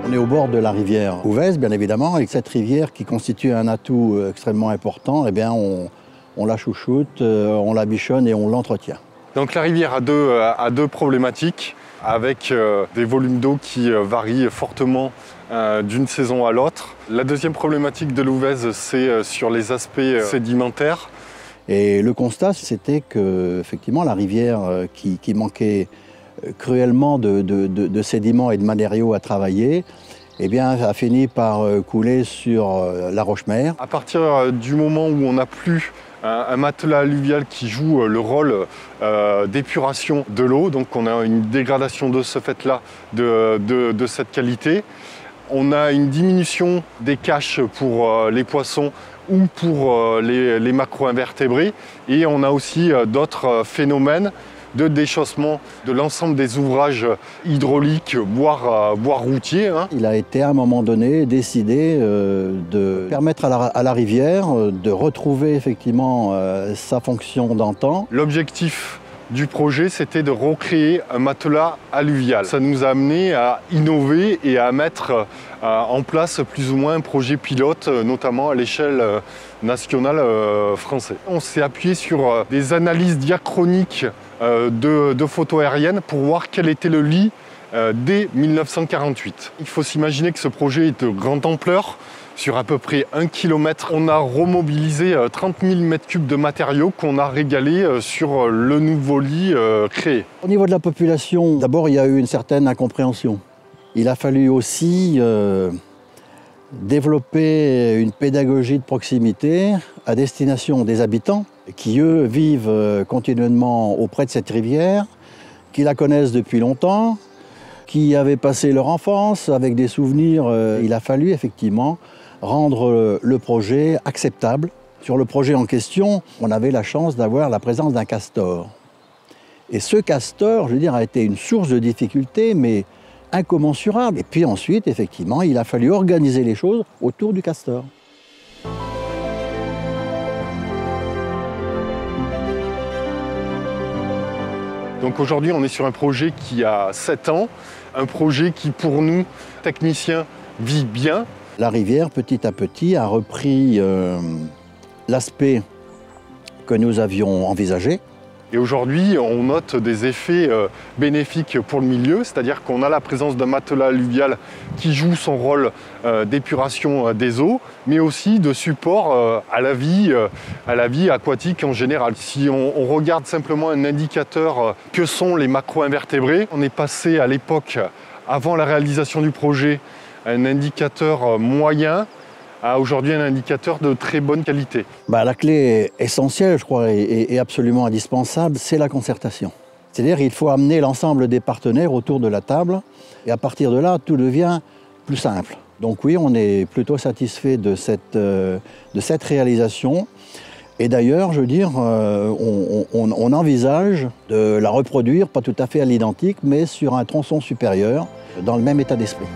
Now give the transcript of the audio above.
On est au bord de la rivière Ouvèze, bien évidemment, et cette rivière qui constitue un atout extrêmement important, eh bien, on la chouchoute, on la bichonne et on l'entretient. Donc la rivière a deux problématiques, avec des volumes d'eau qui varient fortement d'une saison à l'autre. La deuxième problématique de l'Ouvèze, c'est sur les aspects sédimentaires. Et le constat, c'était que effectivement, la rivière qui manquait cruellement de sédiments et de matériaux à travailler, eh bien, a fini par couler sur la Roche-Mère. À partir du moment où on n'a plus un matelas alluvial qui joue le rôle d'épuration de l'eau, donc on a une dégradation de ce fait-là de cette qualité. On a une diminution des caches pour les poissons ou pour les macro-invertébrés, et on a aussi d'autres phénomènes de déchaussement de l'ensemble des ouvrages hydrauliques, voire routiers. Il a été à un moment donné décidé de permettre à la rivière de retrouver effectivement sa fonction d'antan. L'objectif du projet, c'était de recréer un matelas alluvial. Ça nous a amené à innover et à mettre en place plus ou moins un projet pilote, notamment à l'échelle nationale française. On s'est appuyé sur des analyses diachroniques de photos aériennes pour voir quel était le lit dès 1948. Il faut s'imaginer que ce projet est de grande ampleur. Sur à peu près 1 km, on a remobilisé 30 000 m3 de matériaux qu'on a régalés sur le nouveau lit créé. Au niveau de la population, d'abord, il y a eu une certaine incompréhension. Il a fallu aussi développer une pédagogie de proximité à destination des habitants qui, eux, vivent continuellement auprès de cette rivière, qui la connaissent depuis longtemps, qui avaient passé leur enfance avec des souvenirs. Il a fallu effectivement rendre le projet acceptable. Sur le projet en question, on avait la chance d'avoir la présence d'un castor. Et ce castor, je veux dire, a été une source de difficulté, mais incommensurable. Et puis ensuite, effectivement, il a fallu organiser les choses autour du castor. Donc aujourd'hui, on est sur un projet qui a 7 ans, un projet qui, pour nous, techniciens, vit bien. La rivière, petit à petit, a repris l'aspect que nous avions envisagé. Et aujourd'hui, on note des effets bénéfiques pour le milieu, c'est-à-dire qu'on a la présence d'un matelas alluvial qui joue son rôle d'épuration des eaux, mais aussi de support à la vie aquatique en général. Si on regarde simplement un indicateur que sont les macro-invertébrés, on est passé à l'époque, avant la réalisation du projet, un indicateur moyen à aujourd'hui un indicateur de très bonne qualité. La clé essentielle, je crois, et absolument indispensable, c'est la concertation. C'est-à-dire qu'il faut amener l'ensemble des partenaires autour de la table, et à partir de là, tout devient plus simple. Donc oui, on est plutôt satisfait de cette réalisation. Et d'ailleurs, je veux dire, on envisage de la reproduire, pas tout à fait à l'identique, mais sur un tronçon supérieur, dans le même état d'esprit.